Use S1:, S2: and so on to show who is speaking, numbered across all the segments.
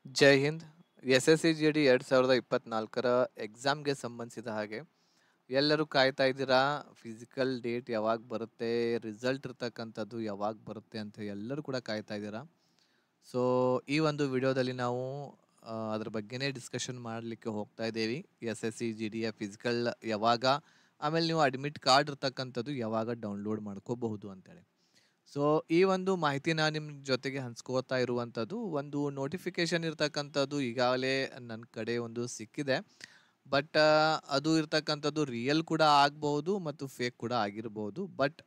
S1: ಜೈ Hind. SSC GD 2024 ಎಕ್ಸಾಮ್ಗೆ ಸಂಬಂಧಿಸಿದ ಹಾಗೆ ಎಲ್ಲರೂ ಕಾಯ್ತಾ ಇದ್ದೀರಾ. ಫಿಸಿಕಲ್ ಡೇಟ್ ಯಾವಾಗ ಬರುತ್ತೆ, ರಿಸಲ್ಟ್ ಇರ್ತಕ್ಕಂಥದ್ದು ಯಾವಾಗ ಬರುತ್ತೆ ಅಂತ ಎಲ್ಲರೂ ಕೂಡ ಕಾಯ್ತಾ ಇದ್ದೀರಾ. ಸೊ ಈ ಒಂದು ವಿಡಿಯೋದಲ್ಲಿ ನಾವು ಅದ್ರ ಬಗ್ಗೆನೇ ಡಿಸ್ಕಷನ್ ಮಾಡಲಿಕ್ಕೆ ಹೋಗ್ತಾ ಇದ್ದೀವಿ. SSC GDಯ ಫಿಸಿಕಲ್ ಯಾವಾಗ, ಆಮೇಲೆ ನೀವು ಅಡ್ಮಿಟ್ ಕಾರ್ಡ್ ಇರ್ತಕ್ಕಂಥದ್ದು ಯಾವಾಗ ಡೌನ್ಲೋಡ್ ಮಾಡ್ಕೋಬಹುದು ಅಂತೇಳಿ. ಸೊ ಈ ಒಂದು ಮಾಹಿತಿನ ನಿಮ್ಮ ಜೊತೆಗೆ ಹಂಚ್ಕೋತಾ ಇರುವಂಥದ್ದು ಒಂದು ನೋಟಿಫಿಕೇಶನ್ ಇರ್ತಕ್ಕಂಥದ್ದು ಈಗಾಗಲೇ ನನ್ನ ಕಡೆ ಒಂದು ಸಿಕ್ಕಿದೆ. ಬಟ್ ಅದು ಇರ್ತಕ್ಕಂಥದ್ದು ರಿಯಲ್ ಕೂಡ ಆಗ್ಬಹುದು ಮತ್ತು ಫೇಕ್ ಕೂಡ ಆಗಿರ್ಬೋದು. ಬಟ್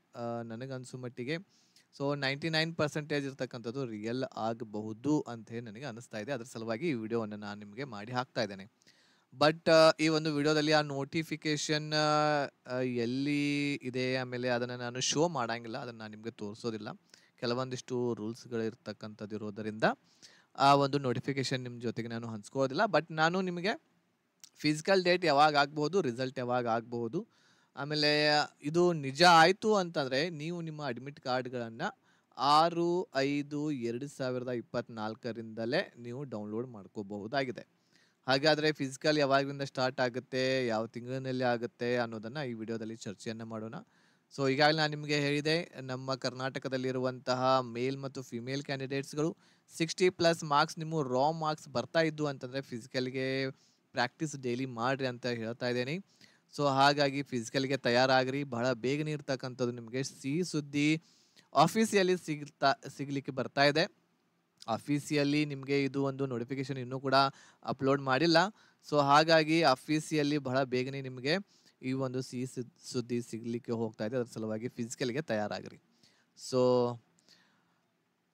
S1: ನನಗನ್ಸೋ ಮಟ್ಟಿಗೆ ಸೊ 99% ಇರ್ತಕ್ಕಂಥದ್ದು ರಿಯಲ್ ಆಗಬಹುದು ಅಂತ ಹೇಳಿ ನನಗೆ ಅನಿಸ್ತಾ ಇದೆ. ಅದ್ರ ಸಲುವಾಗಿ ಈ ವಿಡಿಯೋವನ್ನು ನಾನು ನಿಮಗೆ ಮಾಡಿ ಹಾಕ್ತಾ ಇದ್ದೇನೆ. ಬಟ್ ಈ ಒಂದು ವಿಡಿಯೋದಲ್ಲಿ ಆ ನೋಟಿಫಿಕೇಶನ್ ಎಲ್ಲಿ ಇದೆ, ಆಮೇಲೆ ಅದನ್ನು ನಾನು ಶೋ ಮಾಡಂಗಿಲ್ಲ, ಅದನ್ನು ನಾನು ನಿಮಗೆ ತೋರಿಸೋದಿಲ್ಲ. ಕೆಲವೊಂದಿಷ್ಟು ರೂಲ್ಸ್ಗಳು ಇರ್ತಕ್ಕಂಥದ್ದು ಇರೋದರಿಂದ ಆ ಒಂದು ನೋಟಿಫಿಕೇಶನ್ ನಿಮ್ಮ ಜೊತೆಗೆ ನಾನು ಹಂಚ್ಕೋದಿಲ್ಲ. ಬಟ್ ನಾನು ನಿಮಗೆ ಫಿಸಿಕಲ್ ಡೇಟ್ ಯಾವಾಗ ಆಗ್ಬೋದು, ರಿಸಲ್ಟ್ ಯಾವಾಗ ಆಗ್ಬೋದು, ಆಮೇಲೆ ಇದು ನಿಜ ಆಯಿತು ಅಂತಂದರೆ ನೀವು ನಿಮ್ಮ ಅಡ್ಮಿಟ್ ಕಾರ್ಡ್ಗಳನ್ನು 6/5/2024 ನೀವು ಡೌನ್ಲೋಡ್ ಮಾಡ್ಕೋಬಹುದಾಗಿದೆ. ಹಾಗಾದರೆ ಫಿಸಿಕಲ್ ಯಾವಾಗಿಂದ ಸ್ಟಾರ್ಟ್ ಆಗುತ್ತೆ, ಯಾವ ತಿಂಗಳಿನಲ್ಲಿ ಆಗುತ್ತೆ ಅನ್ನೋದನ್ನು ಈ ವಿಡಿಯೋದಲ್ಲಿ ಚರ್ಚೆಯನ್ನು ಮಾಡೋಣ. ಸೊ ಈಗಾಗಲೇ ನಾನು ನಿಮಗೆ ಹೇಳಿದೆ, ನಮ್ಮ ಕರ್ನಾಟಕದಲ್ಲಿರುವಂತಹ ಮೇಲ್ ಮತ್ತು ಫಿಮೇಲ್ ಕ್ಯಾಂಡಿಡೇಟ್ಸ್ಗಳು 60+ ಮಾರ್ಕ್ಸ್ ನಿಮ್ಮ ರಾ ಮಾರ್ಕ್ಸ್ ಬರ್ತಾ ಇದ್ದು ಅಂತಂದರೆ ಫಿಸಿಕಲ್ಗೆ ಪ್ರಾಕ್ಟೀಸ್ ಡೈಲಿ ಮಾಡಿರಿ ಅಂತ ಹೇಳ್ತಾ ಇದ್ದೀನಿ. ಸೊ ಹಾಗಾಗಿ ಫಿಸಿಕಲ್ಗೆ ತಯಾರಾಗ್ರಿ. ಬಹಳ ಬೇಗನೆ ಇರ್ತಕ್ಕಂಥದ್ದು ನಿಮಗೆ ಸಿಹಿ ಸುದ್ದಿ ಆಫೀಸಿಯಲ್ಲಿ ಸಿಗಲಿಕ್ಕೆ ಬರ್ತಾ ಇದೆ. ಅಫೀಸಿಯಲ್ಲಿ ನಿಮಗೆ ಇದು ಒಂದು ನೋಟಿಫಿಕೇಶನ್ ಇನ್ನೂ ಕೂಡ ಅಪ್ಲೋಡ್ ಮಾಡಿಲ್ಲ. ಸೊ ಹಾಗಾಗಿ ಅಫೀಸಿಯಲ್ಲಿ ಬಹಳ ಬೇಗನೆ ನಿಮಗೆ ಈ ಒಂದು ಸಿಹಿ ಸುದ್ದಿ ಸಿಗಲಿಕ್ಕೆ ಹೋಗ್ತಾ ಇದೆ. ಅದರ ಸಲುವಾಗಿ ಫಿಸಿಕಲ್ಗೆ ತಯಾರಾಗ್ರಿ. ಸೊ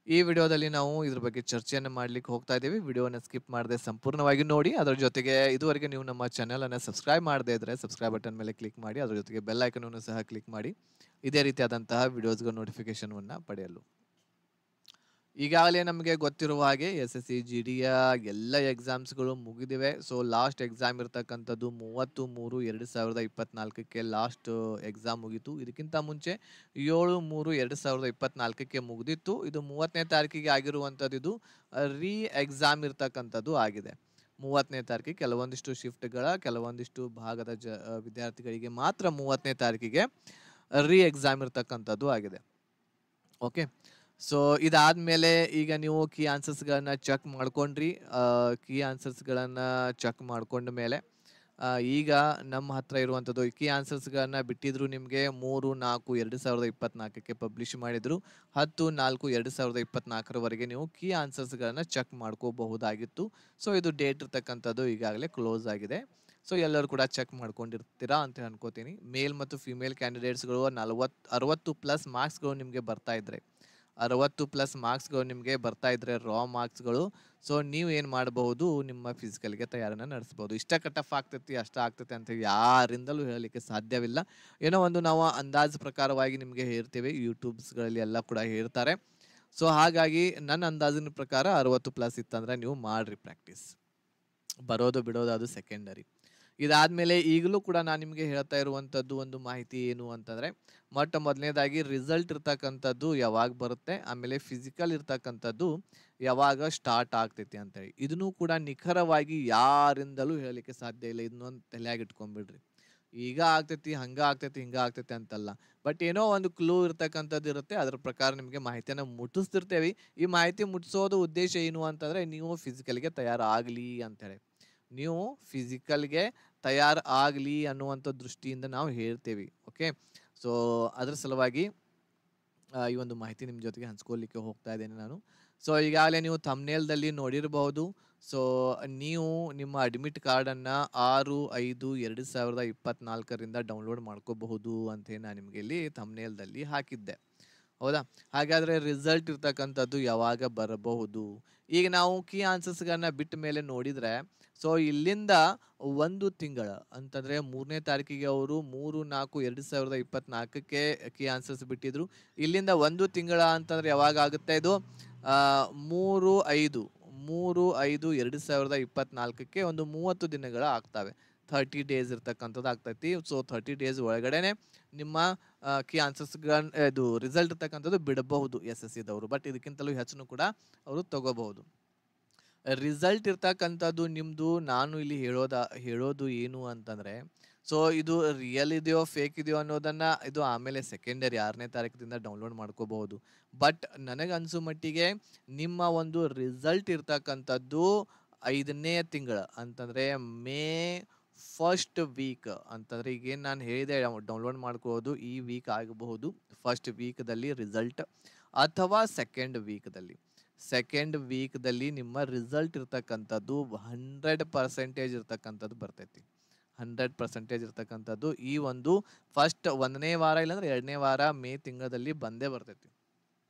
S1: ಈ ವಿಡಿಯೋದಲ್ಲಿ ನಾವು ಇದ್ರ ಬಗ್ಗೆ ಚರ್ಚೆಯನ್ನು ಮಾಡಲಿಕ್ಕೆ ಹೋಗ್ತಾ ಇದ್ದೀವಿ. ವಿಡಿಯೋನ ಸ್ಕಿಪ್ ಮಾಡದೆ ಸಂಪೂರ್ಣವಾಗಿ ನೋಡಿ. ಅದರ ಜೊತೆಗೆ ಇದುವರೆಗೆ ನೀವು ನಮ್ಮ ಚಾನಲನ್ನು ಸಬ್ಸ್ಕ್ರೈಬ್ ಮಾಡದೇ ಇದ್ದರೆ ಸಬ್ಸ್ಕ್ರೈಬ್ ಬಟನ್ ಮೇಲೆ ಕ್ಲಿಕ್ ಮಾಡಿ. ಅದರ ಜೊತೆಗೆ ಬೆಲ್ ಐಕನನ್ನು ಸಹ ಕ್ಲಿಕ್ ಮಾಡಿ ಇದೇ ರೀತಿಯಾದಂತಹ ವಿಡಿಯೋಸ್ಗಳ ನೋಟಿಫಿಕೇಶನನ್ನು ಪಡೆಯಲು. ಈಗಾಗಲೇ ನಮಗೆ ಗೊತ್ತಿರುವ ಹಾಗೆ SSC GDಯ ಎಲ್ಲ ಎಕ್ಸಾಮ್ಸ್ಗಳು ಮುಗಿದಿವೆ. ಸೊ ಲಾಸ್ಟ್ ಎಕ್ಸಾಮ್ ಇರ್ತಕ್ಕಂಥದ್ದು 30/3/2024 ಲಾಸ್ಟ್ ಎಕ್ಸಾಮ್ ಮುಗೀತು. ಇದಕ್ಕಿಂತ ಮುಂಚೆ 7/3/2024 ಮುಗಿದಿತ್ತು. ಇದು 30ನೇ ತಾರೀಕಿಗೆ ಆಗಿರುವಂಥದ್ದು. ಇದು ರೀ ಎಕ್ಸಾಮ್ ಇರ್ತಕ್ಕಂಥದ್ದು ಆಗಿದೆ. 30ನೇ ತಾರೀಕಿಗೆ ಕೆಲವೊಂದಿಷ್ಟು ಶಿಫ್ಟ್ಗಳ ಕೆಲವೊಂದಿಷ್ಟು ಭಾಗದ ವಿದ್ಯಾರ್ಥಿಗಳಿಗೆ ಮಾತ್ರ 30ನೇ ತಾರೀಕಿಗೆ ರೀ ಎಕ್ಸಾಮ್ ಇರ್ತಕ್ಕಂಥದ್ದು ಆಗಿದೆ. ಓಕೆ, ಸೊ ಇದಾದಮೇಲೆ ಈಗ ನೀವು ಕೀ ಆನ್ಸರ್ಸ್ಗಳನ್ನು ಚೆಕ್ ಮಾಡ್ಕೊಂಡ್ರಿ. ಕೀ ಆನ್ಸರ್ಸ್ಗಳನ್ನು ಚೆಕ್ ಮಾಡ್ಕೊಂಡ ಮೇಲೆ ಈಗ ನಮ್ಮ ಹತ್ರ ಇರುವಂಥದ್ದು ಕೀ ಆನ್ಸರ್ಸ್ಗಳನ್ನು ಬಿಟ್ಟಿದ್ರು ನಿಮಗೆ 3/4/2024 ಪಬ್ಲಿಷ್ ಮಾಡಿದರು. 10/4/2024 ನೀವು ಕೀ ಆನ್ಸರ್ಸ್ಗಳನ್ನು ಚೆಕ್ ಮಾಡ್ಕೋಬಹುದಾಗಿತ್ತು. ಸೊ ಇದು ಡೇಟ್ ಇರ್ತಕ್ಕಂಥದ್ದು ಈಗಾಗಲೇ ಕ್ಲೋಸ್ ಆಗಿದೆ. ಸೊ ಎಲ್ಲರೂ ಕೂಡ ಚೆಕ್ ಮಾಡ್ಕೊಂಡಿರ್ತೀರಾ ಅಂತ ಅನ್ಕೋತೀನಿ. ಮೇಲ್ ಮತ್ತು ಫಿಮೇಲ್ ಕ್ಯಾಂಡಿಡೇಟ್ಸ್ಗಳು 60+ ಮಾರ್ಕ್ಸ್ಗಳು ನಿಮಗೆ ಬರ್ತಾ ಇದ್ರೆ 60+ ಮಾರ್ಕ್ಸ್ಗಳು ನಿಮಗೆ ಬರ್ತಾ ಇದ್ರೆ ರಾ ಮಾರ್ಕ್ಸ್ಗಳು, ಸೊ ನೀವು ಏನು ಮಾಡಬಹುದು, ನಿಮ್ಮ ಫಿಸಿಕಲ್ಗೆ ತಯಾರನ್ನು ನಡೆಸ್ಬೋದು. ಇಷ್ಟ ಕಟಫ್ ಆಗ್ತೈತಿ ಅಷ್ಟ ಆಗ್ತೈತಿ ಅಂತ ಯಾರಿಂದಲೂ ಹೇಳಲಿಕ್ಕೆ ಸಾಧ್ಯವಿಲ್ಲ. ಏನೋ ಒಂದು ನಾವು ಅಂದಾಜು ಪ್ರಕಾರವಾಗಿ ನಿಮಗೆ ಹೇಳ್ತೇವೆ, ಯೂಟ್ಯೂಬ್ಸ್ಗಳಲ್ಲಿ ಎಲ್ಲ ಕೂಡ ಹೇಳ್ತಾರೆ. ಸೊ ಹಾಗಾಗಿ ನನ್ನ ಅಂದಾಜಿನ ಪ್ರಕಾರ 60+ ಇತ್ತಂದ್ರೆ ನೀವು ಮಾಡ್ರಿ ಪ್ರಾಕ್ಟೀಸ್. ಬರೋದು ಬಿಡೋದು ಅದು ಸೆಕೆಂಡರಿ. ಇದಾದಮೇಲೆ ಈಗಲೂ ಕೂಡ ನಾನು ನಿಮಗೆ ಹೇಳ್ತಾ ಇರುವಂಥದ್ದು ಒಂದು ಮಾಹಿತಿ ಏನು ಅಂತಂದರೆ, ಮೊದಲನೇದಾಗಿ ರಿಸಲ್ಟ್ ಇರ್ತಕ್ಕಂಥದ್ದು ಯಾವಾಗ ಬರುತ್ತೆ, ಆಮೇಲೆ ಫಿಸಿಕಲ್ ಇರ್ತಕ್ಕಂಥದ್ದು ಯಾವಾಗ ಸ್ಟಾರ್ಟ್ ಆಗ್ತೈತಿ ಅಂತೇಳಿ. ಇದನ್ನು ಕೂಡ ನಿಖರವಾಗಿ ಯಾರಿಂದಲೂ ಹೇಳಲಿಕ್ಕೆ ಸಾಧ್ಯ ಇಲ್ಲ. ಇದನ್ನೊಂದು ತಲೆಯಾಗಿ ಇಟ್ಕೊಂಡ್ಬಿಡ್ರಿ. ಈಗ ಆಗ್ತೈತಿ, ಹಂಗೆ ಆಗ್ತೈತಿ, ಹಿಂಗೆ ಆಗ್ತೈತಿ ಅಂತಲ್ಲ. ಬಟ್ ಏನೋ ಒಂದು ಕ್ಲೂ ಇರ್ತಕ್ಕಂಥದ್ದು ಇರುತ್ತೆ. ಅದ್ರ ಪ್ರಕಾರ ನಿಮಗೆ ಮಾಹಿತಿಯನ್ನು ಮುಟ್ಟಿಸ್ತಿರ್ತೇವೆ. ಈ ಮಾಹಿತಿ ಮುಟ್ಟಿಸೋದು ಉದ್ದೇಶ ಏನು ಅಂತಂದರೆ, ನೀವು ಫಿಸಿಕಲ್ಗೆ ತಯಾರಾಗಲಿ ಅಂತೇಳಿ. ನೀವು ಫಿಸಿಕಲ್ಗೆ ತಯಾರು ಆಗಲಿ ಅನ್ನುವಂಥ ದೃಷ್ಟಿಯಿಂದ ನಾವು ಹೇಳ್ತೇವೆ. ಓಕೆ, ಸೊ ಅದ್ರ ಸಲುವಾಗಿ ಈ ಒಂದು ಮಾಹಿತಿ ನಿಮ್ಮ ಜೊತೆಗೆ ಹಂಚ್ಕೊಳ್ಳಿಕ್ಕೆ ಹೋಗ್ತಾ ಇದ್ದೇನೆ ನಾನು. ಸೊ ಈಗಾಗಲೇ ನೀವು ಥಂಬ್ನೇಲ್ದಲ್ಲಿ ನೋಡಿರಬಹುದು. ಸೊ ನೀವು ನಿಮ್ಮ ಅಡ್ಮಿಟ್ ಕಾರ್ಡನ್ನು 6/5/2024 ಡೌನ್ಲೋಡ್ ಮಾಡ್ಕೋಬಹುದು ಅಂತೇಳಿ ನಾನು ನಿಮಗೆ ಇಲ್ಲಿ ಥಂಬ್ನೇಲ್ದಲ್ಲಿ ಹಾಕಿದ್ದೆ. ಹೌದಾ? ಹಾಗಾದರೆ ರಿಸಲ್ಟ್ ಇರ್ತಕ್ಕಂಥದ್ದು ಯಾವಾಗ ಬರಬಹುದು? ಈಗ ನಾವು ಕೀ ಆನ್ಸರ್ಸ್ಗಳನ್ನ ಬಿಟ್ಟ ಮೇಲೆ ನೋಡಿದರೆ, ಸೊ ಇಲ್ಲಿಂದ 1 ತಿಂಗಳ ಅಂತಂದರೆ 3ನೇ ತಾರೀಕಿಗೆ ಅವರು 3/4/2024 ಕೀ ಆನ್ಸರ್ಸ್ ಬಿಟ್ಟಿದ್ರು. ಇಲ್ಲಿಂದ 1 ತಿಂಗಳ ಅಂತಂದರೆ ಯಾವಾಗ ಆಗುತ್ತೆ ಇದು? 3/5/2024 ಒಂದು 30 ದಿನಗಳ ಆಗ್ತವೆ. 30 ಡೇಸ್ ಇರ್ತಕ್ಕಂಥದ್ದು ಆಗ್ತೈತಿ. ಸೊ 30 ಡೇಸ್ ಒಳಗಡೆನೆ ನಿಮ್ಮ ಕೀ ಆನ್ಸರ್ಸ್ಗಳನ್ನ ಇದು ರಿಸಲ್ಟ್ ಇರ್ತಕ್ಕಂಥದ್ದು ಬಿಡಬಹುದು SSCದವರು. ಬಟ್ ಇದಕ್ಕಿಂತಲೂ ಹೆಚ್ಚು ಕೂಡ ಅವರು ತಗೋಬಹುದು. ರಿಸಲ್ಟ್ ಇರ್ತಕ್ಕಂಥದ್ದು ನಿಮ್ಮದು ನಾನು ಇಲ್ಲಿ ಹೇಳೋದು ಏನು ಅಂತಂದರೆ, ಸೊ ಇದು ರಿಯಲ್ ಇದೆಯೋ ಫೇಕ್ ಇದೆಯೋ ಅನ್ನೋದನ್ನು ಇದು ಆಮೇಲೆ ಸೆಕೆಂಡರಿ 6ನೇ ತಾರೀಕಿನಿಂದ ಡೌನ್ಲೋಡ್ ಮಾಡ್ಕೋಬಹುದು. ಬಟ್ ನನಗೆ ಅನಿಸೋ ಮಟ್ಟಿಗೆ ನಿಮ್ಮ ಒಂದು ರಿಸಲ್ಟ್ ಇರ್ತಕ್ಕಂಥದ್ದು 5ನೇ ತಿಂಗಳ ಅಂತಂದರೆ ಮೇ ಫಸ್ಟ್ ವೀಕ್ ಅಂತಂದರೆ ಈಗೇನು ನಾನು ಹೇಳಿದೆ ಡೌನ್ಲೋಡ್ ಮಾಡ್ಕೋಬೋದು ಈ ವೀಕ್ ಆಗಬಹುದು. ಫಸ್ಟ್ ವೀಕ್ದಲ್ಲಿ ರಿಸಲ್ಟ್ ಅಥವಾ ಸೆಕೆಂಡ್ ವೀಕ್ದಲ್ಲಿ ನಿಮ್ಮ ರಿಸಲ್ಟ್ ಇರ್ತಕ್ಕಂಥದ್ದು 100% ಇರ್ತಕ್ಕಂಥದ್ದು ಬರ್ತೈತಿ. 100% ಇರ್ತಕ್ಕಂಥದ್ದು ಈ ಒಂದು ಫಸ್ಟ್ 1ನೇ ವಾರ ಇಲ್ಲಾಂದ್ರೆ 2ನೇ ವಾರ ಮೇ ತಿಂಗಳಲ್ಲಿ ಬಂದೇ ಬರ್ತೈತಿ.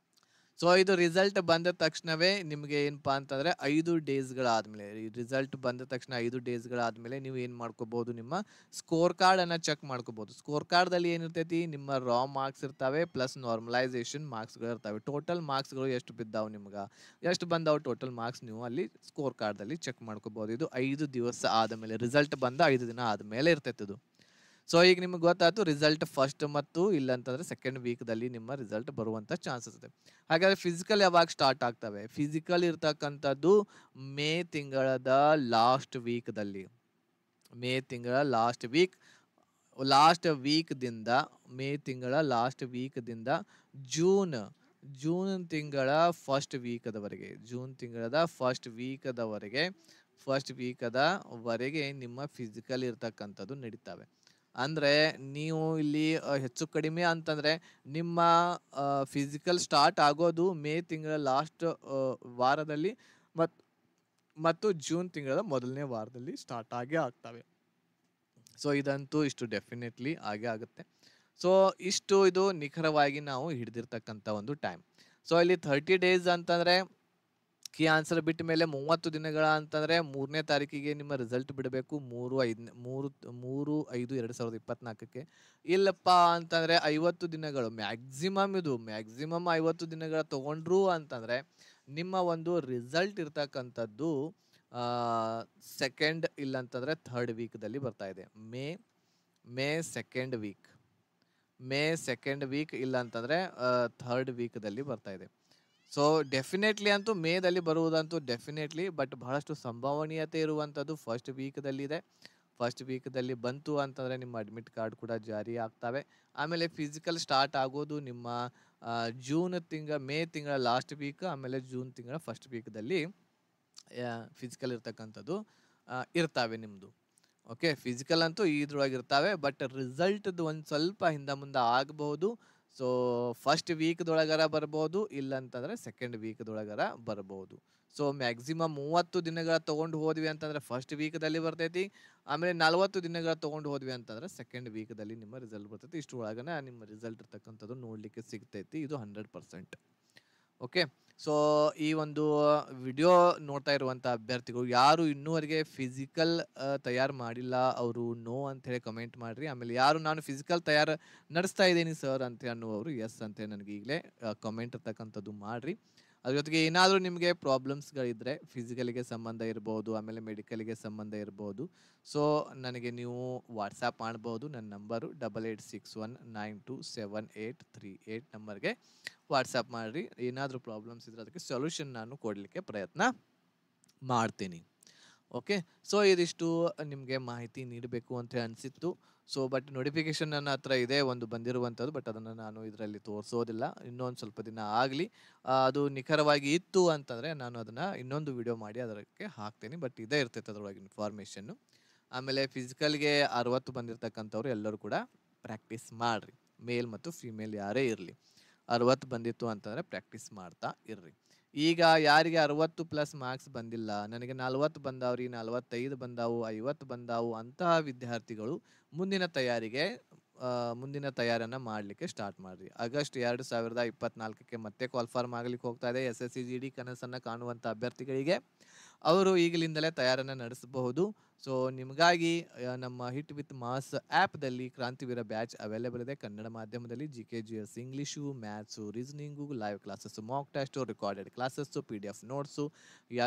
S1: ಸೊ ಇದು ರಿಸಲ್ಟ್ ಬಂದ ತಕ್ಷಣವೇ ನಿಮಗೆ ಏನಪ್ಪಾ ಅಂತಂದರೆ 5 ಡೇಸ್ಗಳಾದಮೇಲೆ ರಿಸಲ್ಟ್ ಬಂದ ತಕ್ಷಣ 5 ಡೇಸ್ಗಳಾದಮೇಲೆ ನೀವು ಏನು ಮಾಡ್ಕೋಬೋದು, ನಿಮ್ಮ ಸ್ಕೋರ್ ಕಾರ್ಡನ್ನು ಚೆಕ್ ಮಾಡ್ಕೋಬೋದು. ಸ್ಕೋರ್ ಕಾರ್ಡ್ದಲ್ಲಿ ಏನಿರ್ತೈತಿ, ನಿಮ್ಮ ರಾ ಮಾರ್ಕ್ಸ್ ಇರ್ತವೆ ಪ್ಲಸ್ ನಾರ್ಮಲೈಸೇಷನ್ ಮಾರ್ಕ್ಸ್ಗಳು ಇರ್ತವೆ. ಟೋಟಲ್ ಮಾರ್ಕ್ಸ್ಗಳು ಎಷ್ಟು ಬಿದ್ದಾವೆ, ನಿಮ್ಗೆ ಎಷ್ಟು ಬಂದಾವೆ ಟೋಟಲ್ ಮಾರ್ಕ್ಸ್ ನೀವು ಅಲ್ಲಿ ಸ್ಕೋರ್ ಕಾರ್ಡ್ದಲ್ಲಿ ಚೆಕ್ ಮಾಡ್ಕೋಬೋದು. ಇದು 5 ದಿವಸ ಆದಮೇಲೆ, ರಿಸಲ್ಟ್ ಬಂದ 5 ದಿನ ಆದಮೇಲೆ ಇರ್ತೈತಿ ಇದು. ಸೊ ಈಗ ನಿಮ್ಗೆ ಗೊತ್ತಾಯ್ತು ರಿಸಲ್ಟ್ ಫಸ್ಟ್ ಮತ್ತು ಇಲ್ಲಂತಂದರೆ ಸೆಕೆಂಡ್ ವೀಕ್ದಲ್ಲಿ ನಿಮ್ಮ ರಿಸಲ್ಟ್ ಬರುವಂಥ ಚಾನ್ಸಸ್ ಇದೆ. ಹಾಗಾದರೆ ಫಿಸಿಕಲ್ ಯಾವಾಗ ಸ್ಟಾರ್ಟ್ ಆಗ್ತವೆ? ಫಿಸಿಕಲ್ ಇರ್ತಕ್ಕಂಥದ್ದು ಮೇ ತಿಂಗಳದ ಲಾಸ್ಟ್ ವೀಕ್ದಲ್ಲಿ, ಮೇ ತಿಂಗಳ ಲಾಸ್ಟ್ ವೀಕ್ದಿಂದ ಮೇ ತಿಂಗಳ ಲಾಸ್ಟ್ ವೀಕ್ದಿಂದ ಜೂನ್ ತಿಂಗಳ ಫಸ್ಟ್ ವೀಕದವರೆಗೆ ನಿಮ್ಮ ಫಿಸಿಕಲ್ ಇರ್ತಕ್ಕಂಥದ್ದು ನಡೀತವೆ. ಅಂದರೆ ನೀವು ಇಲ್ಲಿ ಹೆಚ್ಚು ಕಡಿಮೆ ಅಂತಂದರೆ ನಿಮ್ಮ ಫಿಸಿಕಲ್ ಸ್ಟಾರ್ಟ್ ಆಗೋದು ಮೇ ತಿಂಗಳ ಲಾಸ್ಟ್ ವಾರದಲ್ಲಿ ಮತ್ತು ಜೂನ್ ತಿಂಗಳ ಮೊದಲನೇ ವಾರದಲ್ಲಿ ಸ್ಟಾರ್ಟ್ ಆಗೇ ಆಗ್ತವೆ. ಸೊ ಇದಂತೂ ಇಷ್ಟು ಡೆಫಿನೆಟ್ಲಿ ಆಗೇ ಆಗುತ್ತೆ. ಸೊ ಇಷ್ಟು ಇದು ನಿಖರವಾಗಿ ನಾವು ಹಿಡಿದಿರ್ತಕ್ಕಂಥ ಒಂದು ಟೈಮ್. ಸೊ ಇಲ್ಲಿ 30 ಡೇಸ್ ಅಂತಂದರೆ ಕೀ ಆನ್ಸರ್ ಬಿಟ್ಟ ಮೇಲೆ 30 ದಿನಗಳ ಅಂತಂದರೆ 3ನೇ ತಾರೀಕಿಗೆ ನಿಮ್ಮ ರಿಸಲ್ಟ್ ಬಿಡಬೇಕು, 3/5/2024. ಇಲ್ಲಪ್ಪ ಅಂತಂದರೆ 50 ದಿನಗಳು ಮ್ಯಾಕ್ಸಿಮಮ್ 50 ದಿನಗಳ ತೊಗೊಂಡ್ರು ಅಂತಂದರೆ ನಿಮ್ಮ ಒಂದು ರಿಸಲ್ಟ್ ಇರ್ತಕ್ಕಂಥದ್ದು ಸೆಕೆಂಡ್ ಇಲ್ಲಂತಂದರೆ ಥರ್ಡ್ ವೀಕ್ದಲ್ಲಿ ಬರ್ತಾ ಇದೆ. ಮೇ ಸೆಕೆಂಡ್ ವೀಕ್ ಇಲ್ಲಂತಂದರೆ ಥರ್ಡ್ ವೀಕ್ದಲ್ಲಿ ಬರ್ತಾ ಇದೆ. ಸೊ ಡೆಫಿನೆಟ್ಲಿ ಅಂತೂ ಮೇದಲ್ಲಿ ಬರುವುದಂತೂ ಡೆಫಿನೆಟ್ಲಿ, ಬಟ್ ಬಹಳಷ್ಟು ಸಂಭವನೀಯತೆ ಇರುವಂಥದ್ದು ಫಸ್ಟ್ ವೀಕ್ದಲ್ಲಿ ಬಂತು ಅಂತಂದರೆ ನಿಮ್ಮ ಅಡ್ಮಿಟ್ ಕಾರ್ಡ್ ಕೂಡ ಜಾರಿ ಆಗ್ತವೆ. ಆಮೇಲೆ ಫಿಸಿಕಲ್ ಸ್ಟಾರ್ಟ್ ಆಗೋದು ನಿಮ್ಮ ಮೇ ತಿಂಗಳ ಲಾಸ್ಟ್ ವೀಕ್, ಆಮೇಲೆ ಜೂನ್ ತಿಂಗಳ ಫಸ್ಟ್ ವೀಕ್ದಲ್ಲಿ ಫಿಸಿಕಲ್ ಇರ್ತಕ್ಕಂಥದ್ದು ಇರ್ತವೆ ನಿಮ್ಮದು. ಓಕೆ, ಫಿಸಿಕಲ್ ಅಂತೂ ಇದ್ರೊಳಗೆ ಇರ್ತವೆ, ಬಟ್ ರಿಸಲ್ಟ್ದು ಒಂದು ಸ್ವಲ್ಪ ಹಿಂದೆ ಮುಂದೆ ಆಗಬಹುದು. ಸೊ ಫಸ್ಟ್ ವೀಕ್ದೊಳಗರ ಬರ್ಬೋದು, ಇಲ್ಲಂತಂದರೆ ಸೆಕೆಂಡ್ ವೀಕ್ದೊಳಗರ ಬರ್ಬೋದು. ಸೊ ಮ್ಯಾಕ್ಸಿಮಮ್ 30 ದಿನಗಳ ತೊಗೊಂಡು ಹೋದ್ವಿ ಅಂತಂದರೆ ಫಸ್ಟ್ ವೀಕ್ದಲ್ಲಿ ಬರ್ತೈತಿ. ಆಮೇಲೆ 40 ದಿನಗಳ ತೊಗೊಂಡು ಹೋದ್ವಿ ಅಂತಂದರೆ ಸೆಕೆಂಡ್ ವೀಕ್ದಲ್ಲಿ ನಿಮ್ಮ ರಿಸಲ್ಟ್ ಬರ್ತೈತಿ. ಇಷ್ಟು ಒಳಗನೆ ನಿಮ್ಮ ರಿಸಲ್ಟ್ ಇರ್ತಕ್ಕಂಥದ್ದು ನೋಡಲಿಕ್ಕೆ ಸಿಗ್ತೈತಿ. ಇದು 100%. ಓಕೆ, ಸೊ ಈ ಒಂದು ವಿಡಿಯೋ ನೋಡ್ತಾ ಇರುವಂಥ ಅಭ್ಯರ್ಥಿಗಳು ಯಾರು ಇನ್ನೂವರೆಗೆ ಫಿಸಿಕಲ್ ತಯಾರು ಮಾಡಿಲ್ಲ ಅವರು ನೋ ಅಂಥೇಳಿ ಕಮೆಂಟ್ ಮಾಡಿರಿ. ಆಮೇಲೆ ಯಾರು ನಾನು ಫಿಸಿಕಲ್ ತಯಾರು ನಡೆಸ್ತಾ ಇದ್ದೀನಿ ಸರ್ ಅಂತ ಅನ್ನುವರು ಎಸ್ ಅಂತ ನನಗೆ ಈಗಲೇ ಕಮೆಂಟ್ ಇರ್ತಕ್ಕಂಥದ್ದು ಮಾಡಿರಿ. ಅದ್ರ ಜೊತೆಗೆ ಏನಾದರೂ ನಿಮಗೆ ಪ್ರಾಬ್ಲಮ್ಸ್ಗಳಿದ್ದರೆ ಫಿಸಿಕಲಿಗೆ ಸಂಬಂಧ ಇರ್ಬೋದು, ಆಮೇಲೆ ಮೆಡಿಕಲಿಗೆ ಸಂಬಂಧ ಇರ್ಬೋದು, ಸೊ ನನಗೆ ನೀವು ವಾಟ್ಸಾಪ್ ಮಾಡ್ಬೋದು. ನನ್ನ ನಂಬರು 8861927838 ನಂಬರ್ಗೆ ವಾಟ್ಸಾಪ್ ಮಾಡಿರಿ. ಏನಾದರೂ ಪ್ರಾಬ್ಲಮ್ಸ್ ಇದ್ದರೆ ಅದಕ್ಕೆ ಸೊಲ್ಯೂಷನ್ ನಾನು ಕೊಡಲಿಕ್ಕೆ ಪ್ರಯತ್ನ ಮಾಡ್ತೀನಿ. ಓಕೆ, ಸೊ ಇದಿಷ್ಟು ನಿಮಗೆ ಮಾಹಿತಿ ನೀಡಬೇಕು ಅಂತ ಅನಿಸಿತ್ತು. ಸೊ ಬಟ್ ನೋಟಿಫಿಕೇಶನ್ ನನ್ನ ಹತ್ರ ಇದೆ ಒಂದು ಬಂದಿರುವಂಥದ್ದು, ಬಟ್ ಅದನ್ನು ನಾನು ಇದರಲ್ಲಿ ತೋರಿಸೋದಿಲ್ಲ. ಇನ್ನೊಂದು ಸ್ವಲ್ಪ ದಿನ ಆಗಲಿ, ಅದು ನಿಖರವಾಗಿ ಇತ್ತು ಅಂತಂದರೆ ನಾನು ಅದನ್ನು ಇನ್ನೊಂದು ವಿಡಿಯೋ ಮಾಡಿ ಅದಕ್ಕೆ ಹಾಕ್ತೀನಿ. ಬಟ್ ಇದೇ ಇರ್ತೈತೆ ಅದರೊಳಗೆ ಇನ್ಫಾರ್ಮೇಷನ್ನು. ಆಮೇಲೆ ಫಿಸಿಕಲ್ಗೆ 60 ಬಂದಿರತಕ್ಕಂಥವ್ರು ಎಲ್ಲರೂ ಕೂಡ ಪ್ರಾಕ್ಟೀಸ್ ಮಾಡಿರಿ. ಮೇಲ್ ಮತ್ತು ಫಿಮೇಲ್ ಯಾರೇ ಇರಲಿ, 60 ಬಂದಿತ್ತು ಅಂತಂದರೆ ಪ್ರಾಕ್ಟೀಸ್ ಮಾಡ್ತಾ ಇರ್ರಿ. ಈಗ ಯಾರಿಗೆ 60+ ಮಾರ್ಕ್ಸ್ ಬಂದಿಲ್ಲ, ನನಗೆ 40 ಬಂದಾವ್ರಿ, 45 ಬಂದಾವು, 50 ಬಂದಾವು ಅಂತಹ ವಿದ್ಯಾರ್ಥಿಗಳು ಮುಂದಿನ ತಯಾರಿಯನ್ನು ಮಾಡಲಿಕ್ಕೆ ಸ್ಟಾರ್ಟ್ ಮಾಡಿರಿ. ಆಗಸ್ಟ್ 2024ಕ್ಕೆ ಮತ್ತೆ ಕಾಲ್ಫಾರ್ಮ್ ಆಗಲಿಕ್ಕೆ ಹೋಗ್ತಾ ಇದೆ. SSC GD ಕನಸನ್ನು ಕಾಣುವಂಥ ಅಭ್ಯರ್ಥಿಗಳಿಗೆ ಅವರು ಈಗಲಿಂದಲೇ ತಯಾರನ್ನು ನಡೆಸಬಹುದು. ಸೊ ನಿಮಗಾಗಿ ನಮ್ಮ ಹಿಟ್ ವಿತ್ ಮಾಸ್ ಆ್ಯಪ್ದಲ್ಲಿ ಕ್ರಾಂತಿವೀರ ಬ್ಯಾಚ್ ಅವೈಲೇಬಲ್ ಇದೆ. ಕನ್ನಡ ಮಾಧ್ಯಮದಲ್ಲಿ GK GS English, maths, reasoning, live classes, mock test, recorded classes, PDF notes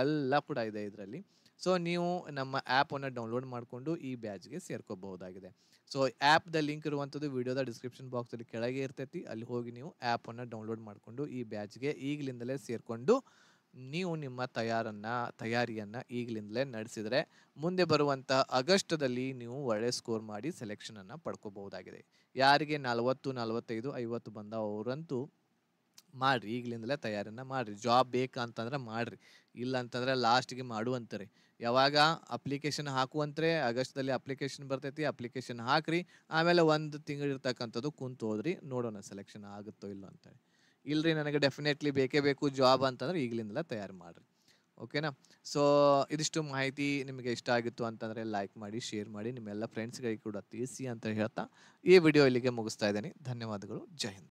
S1: ಎಲ್ಲ ಕೂಡ ಇದೆ ಇದರಲ್ಲಿ. ಸೊ ನೀವು ನಮ್ಮ ಆ್ಯಪನ್ನು ಡೌನ್ಲೋಡ್ ಮಾಡಿಕೊಂಡು ಈ ಬ್ಯಾಚ್ಗೆ ಸೇರ್ಕೋಬಹುದಾಗಿದೆ. ಸೊ ಆ್ಯಪ್ದ ಲಿಂಕ್ ಇರುವಂಥದ್ದು ವಿಡಿಯೋದ ಡಿಸ್ಕ್ರಿಪ್ಷನ್ ಬಾಕ್ಸಲ್ಲಿ ಕೆಳಗೆ ಇರ್ತೈತಿ. ಅಲ್ಲಿ ಹೋಗಿ ನೀವು ಆ್ಯಪನ್ನು ಡೌನ್ಲೋಡ್ ಮಾಡಿಕೊಂಡು ಈ ಬ್ಯಾಚ್ಗೆ ಈಗಲಿಂದಲೇ ಸೇರಿಕೊಂಡು ನೀವು ನಿಮ್ಮ ತಯಾರಿಯನ್ನು ಈಗಲಿಂದಲೇ ನಡೆಸಿದರೆ ಮುಂದೆ ಬರುವಂಥ ಆಗಸ್ಟದಲ್ಲಿ ನೀವು ಒಳ್ಳೆ ಸ್ಕೋರ್ ಮಾಡಿ ಸೆಲೆಕ್ಷನನ್ನು ಪಡ್ಕೋಬಹುದಾಗಿದೆ. ಯಾರಿಗೆ 40, 45, 50 ಬಂದಾವ ಅವರಂತೂ ಮಾಡ್ರಿ, ಈಗಲಿಂದಲೇ ತಯಾರಿಯನ್ನು ಮಾಡಿರಿ. ಜಾಬ್ ಬೇಕಂತಂದ್ರೆ ಮಾಡಿರಿ, ಇಲ್ಲ ಅಂತಂದ್ರೆ ಲಾಸ್ಟ್ಗೆ ಮಾಡುವಂತಾರೆ. ಯಾವಾಗ ಅಪ್ಲಿಕೇಶನ್ ಹಾಕುವಂತ್ರೆ ಆಗಸ್ಟ್ದಲ್ಲಿ ಅಪ್ಲಿಕೇಶನ್ ಬರ್ತೈತಿ, ಅಪ್ಲಿಕೇಶನ್ ಹಾಕ್ರಿ. ಆಮೇಲೆ 1 ತಿಂಗಳು ಇರ್ತಕ್ಕಂಥದ್ದು ಕುಂತು ಹೋದ್ರಿ, ನೋಡೋಣ ಸೆಲೆಕ್ಷನ್ ಆಗುತ್ತೋ ಇಲ್ಲೋ ಅಂತೇಳಿ. ಇಲ್ರಿ ನನಗೆ ಡೆಫಿನೆಟ್ಲಿ ಬೇಕೇ ಬೇಕು ಜಾಬ್ ಅಂತಂದ್ರೆ ಈಗಲಿಂದಲೇ ತಯಾರು ಮಾಡಿರಿ. ಓಕೆನಾ? ಸೊ ಇದಿಷ್ಟು ಮಾಹಿತಿ ನಿಮಗೆ ಇಷ್ಟ ಆಗಿತ್ತು ಅಂತಂದರೆ ಲೈಕ್ ಮಾಡಿ, ಶೇರ್ ಮಾಡಿ, ನಿಮ್ಮೆಲ್ಲ ಫ್ರೆಂಡ್ಸ್ಗಳಿಗೆ ಕೂಡ ತಿಳಿಸಿ ಅಂತ ಹೇಳ್ತಾ ಈ ವಿಡಿಯೋ ಇಲ್ಲಿಗೆ ಮುಗಿಸ್ತಾ ಇದ್ದೀನಿ. ಧನ್ಯವಾದಗಳು. ಜೈ ಹಿಂದ್.